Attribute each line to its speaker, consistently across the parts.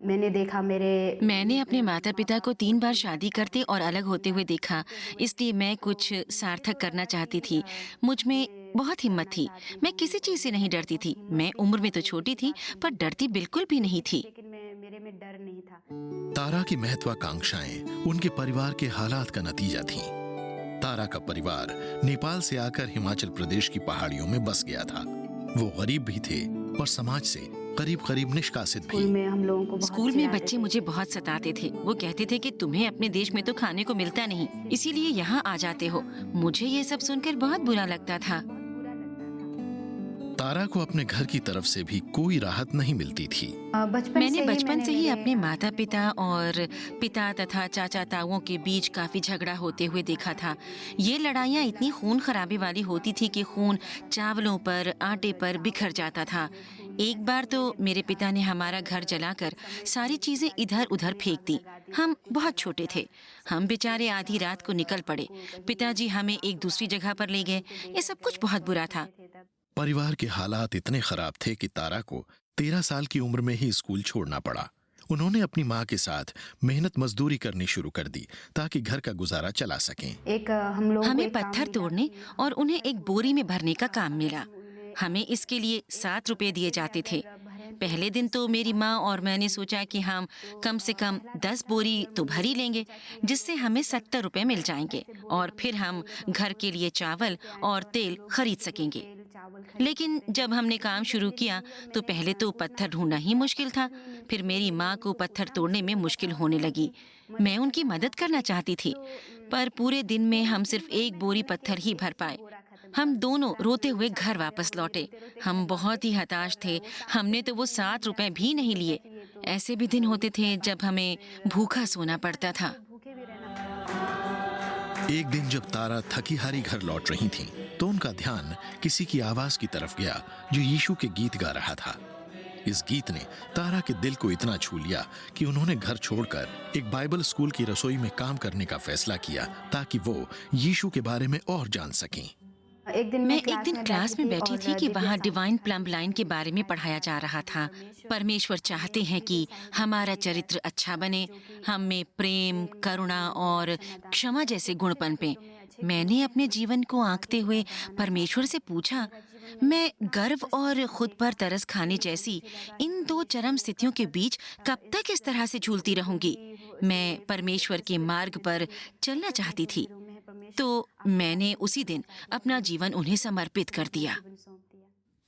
Speaker 1: मैंने अपने माता पिता को 3 बार शादी करते और अलग होते हुए देखा, इसलिए मैं कुछ सार्थक करना चाहती थी। मुझ में बहुत हिम्मत थी। मैं किसी चीज से नहीं डरती थी। मैं उम्र में तो छोटी थी, पर डरती बिल्कुल भी नहीं थी।
Speaker 2: तारा की महत्वाकांक्षाएं उनके परिवार के हालात का नतीजा थीं। तारा का परिवार नेपाल से आकर हिमाचल प्रदेश की पहाड़ियों में बस गया था। वो गरीब भी थे और समाज से करीब करीब निष्कासित भी।
Speaker 1: स्कूल में बच्चे मुझे बहुत सताते थे। वो कहते थे कि तुम्हें अपने देश में तो खाने को मिलता नहीं, इसीलिए यहाँ आ जाते हो। मुझे ये सब सुनकर बहुत बुरा लगता था।
Speaker 2: तारा को अपने घर की तरफ से भी कोई राहत नहीं मिलती थी।
Speaker 1: मैंने बचपन से ही अपने माता पिता और पिता तथा चाचा ताऊओं के बीच काफी झगड़ा होते हुए देखा था। ये लड़ाइयाँ इतनी खून खराबे वाली होती थी कि खून चावलों पर, आटे पर बिखर जाता था। एक बार तो मेरे पिता ने हमारा घर जलाकर सारी चीजें इधर उधर फेंक दी। हम बहुत छोटे थे। हम बेचारे आधी रात को निकल पड़े। पिताजी हमें एक दूसरी जगह पर ले गए। ये सब कुछ बहुत बुरा था।
Speaker 2: परिवार के हालात इतने खराब थे कि तारा को 13 साल की उम्र में ही स्कूल छोड़ना पड़ा। उन्होंने अपनी माँ के साथ मेहनत मजदूरी करनी शुरू कर दी ताकि घर का गुजारा चला सकें।
Speaker 1: हमें पत्थर तोड़ने और उन्हें एक बोरी में भरने का काम मिला। हमें इसके लिए 7 रुपए दिए जाते थे। पहले दिन तो मेरी माँ और मैंने सोचा कि हम कम से कम 10 बोरी तो भर ही लेंगे, जिससे हमें 70 रुपए मिल जाएंगे और फिर हम घर के लिए चावल और तेल खरीद सकेंगे। लेकिन जब हमने काम शुरू किया तो पहले तो पत्थर ढूंढना ही मुश्किल था। फिर मेरी माँ को पत्थर तोड़ने में मुश्किल होने लगी। मैं उनकी मदद करना चाहती थी, पर पूरे दिन में हम सिर्फ एक बोरी पत्थर ही भर पाए। हम दोनों रोते हुए घर वापस लौटे। हम बहुत ही हताश थे। हमने तो वो 7 रुपए भी नहीं लिए। ऐसे भी दिन होते थे जब हमें भूखा सोना पड़ता था।
Speaker 2: एक दिन जब तारा थकी हारी घर लौट रही थीं, तो उनका ध्यान किसी की आवाज की तरफ गया जो यीशु के गीत गा रहा था। इस गीत ने तारा के दिल को इतना छू लिया कि उन्होंने घर छोड़कर एक बाइबल स्कूल की रसोई में काम करने का फैसला किया ताकि वो यीशु के बारे में और जान सकें।
Speaker 1: मैं एक दिन क्लास में बैठी थी कि वहाँ डिवाइन प्लम्ब लाइन के बारे में पढ़ाया जा रहा था। परमेश्वर चाहते हैं कि हमारा चरित्र अच्छा बने, हम में प्रेम, करुणा और क्षमा जैसे गुण पनपें। मैंने अपने जीवन को आंकते हुए परमेश्वर से पूछा, मैं गर्व और खुद पर तरस खाने जैसी इन दो चरम स्थितियों के बीच कब तक इस तरह से झूलती रहूंगी? मैं परमेश्वर के मार्ग पर चलना चाहती थी। तो मैंने उसी दिन अपना जीवन उन्हें समर्पित कर दिया।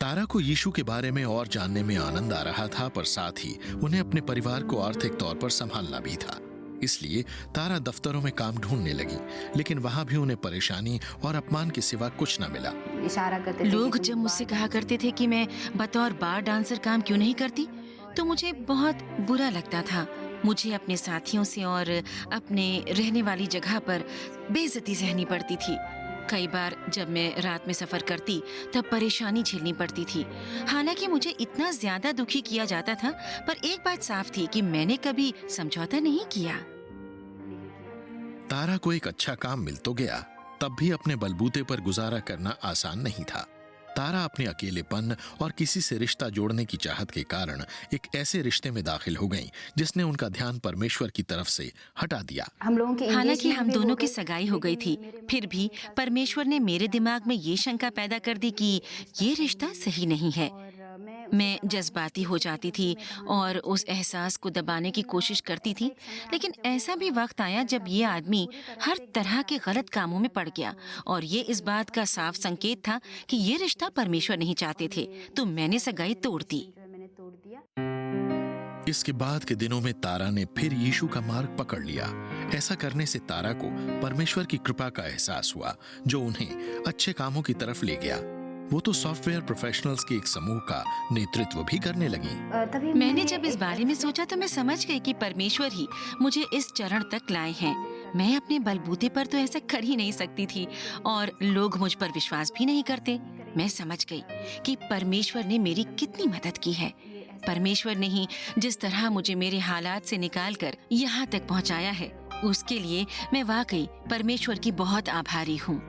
Speaker 2: तारा को यीशु के बारे में और जानने में आनंद आ रहा था, पर साथ ही उन्हें अपने परिवार को आर्थिक तौर पर संभालना भी था। इसलिए तारा दफ्तरों में काम ढूंढने लगी, लेकिन वहां भी उन्हें परेशानी और अपमान के सिवा कुछ न मिला।
Speaker 1: लोग जब मुझसे कहा करते थे कि मैं बतौर बार डांसर काम क्यों नहीं करती, तो मुझे बहुत बुरा लगता था। मुझे अपने साथियों से और अपने रहने वाली जगह पर बेइज्जती सहनी पड़ती थी। कई बार जब मैं रात में सफर करती तब परेशानी झेलनी पड़ती थी। हालांकि मुझे इतना ज्यादा दुखी किया जाता था, पर एक बात साफ थी कि मैंने कभी समझौता नहीं किया।
Speaker 2: तारा को एक अच्छा काम मिल तो गया, तब भी अपने बलबूते पर गुजारा करना आसान नहीं था। तारा अपने अकेलेपन और किसी से रिश्ता जोड़ने की चाहत के कारण एक ऐसे रिश्ते में दाखिल हो गईं जिसने उनका ध्यान परमेश्वर की तरफ से हटा दिया।
Speaker 1: हालांकि हम दोनों की सगाई हो गई थी, फिर भी परमेश्वर ने मेरे दिमाग में ये शंका पैदा कर दी कि ये रिश्ता सही नहीं है। मैं जज्बाती हो जाती थी और उस एहसास को दबाने की कोशिश करती थी। लेकिन ऐसा भी वक्त आया जब ये आदमी हर तरह के गलत कामों में पड़ गया और ये इस बात का साफ संकेत था कि ये रिश्ता परमेश्वर नहीं चाहते थे, तो मैंने सगाई तोड़ दी।
Speaker 2: इसके बाद के दिनों में तारा ने फिर यीशु का मार्ग पकड़ लिया। ऐसा करने से तारा को परमेश्वर की कृपा का एहसास हुआ, जो उन्हें अच्छे कामों की तरफ ले गया। वो तो सॉफ्टवेयर प्रोफेशनल्स के एक समूह का नेतृत्व भी करने लगी।
Speaker 1: मैंने जब इस बारे में सोचा तो मैं समझ गई कि परमेश्वर ही मुझे इस चरण तक लाए हैं। मैं अपने बलबूते पर तो ऐसा कर ही नहीं सकती थी और लोग मुझ पर विश्वास भी नहीं करते। मैं समझ गई कि परमेश्वर ने मेरी कितनी मदद की है। परमेश्वर ने ही जिस तरह मुझे मेरे हालात से निकालकर यहाँ तक पहुँचाया है, उसके लिए मैं वाकई परमेश्वर की बहुत आभारी हूँ।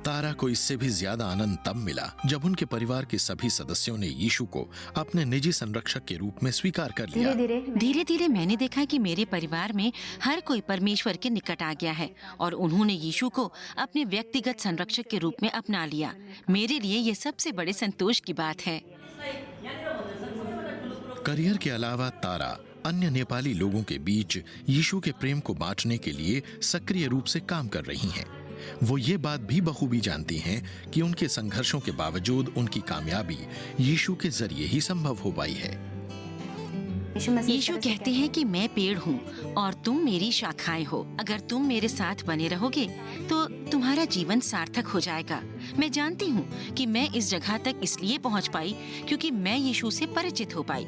Speaker 2: तारा को इससे भी ज्यादा आनंद तब मिला जब उनके परिवार के सभी सदस्यों ने यीशु को अपने निजी संरक्षक के रूप में स्वीकार कर लिया।
Speaker 1: धीरे धीरे मैंने देखा कि मेरे परिवार में हर कोई परमेश्वर के निकट आ गया है और उन्होंने यीशु को अपने व्यक्तिगत संरक्षक के रूप में अपना लिया। मेरे लिए ये सबसे बड़े संतोष की बात है।
Speaker 2: करियर के अलावा तारा अन्य नेपाली लोगों के बीच यीशु के प्रेम को बांटने के लिए सक्रिय रूप से काम कर रही हैं। वो ये बात भी बखूबी जानती हैं कि उनके संघर्षों के बावजूद उनकी कामयाबी यीशु के जरिए ही संभव हो पाई है।
Speaker 1: यीशु कहते हैं कि मैं पेड़ हूँ और तुम मेरी शाखाएं हो। अगर तुम मेरे साथ बने रहोगे तो तुम्हारा जीवन सार्थक हो जाएगा। मैं जानती हूँ कि मैं इस जगह तक इसलिए पहुँच पाई क्योंकि मैं यीशु से परिचित हो पाई।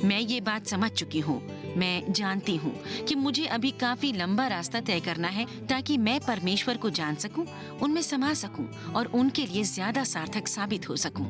Speaker 1: मैं ये बात समझ चुकी हूँ। मैं जानती हूँ कि मुझे अभी काफी लंबा रास्ता तय करना है ताकि मैं परमेश्वर को जान सकूं, उनमें समा सकूं और उनके लिए ज्यादा सार्थक साबित हो सकूं।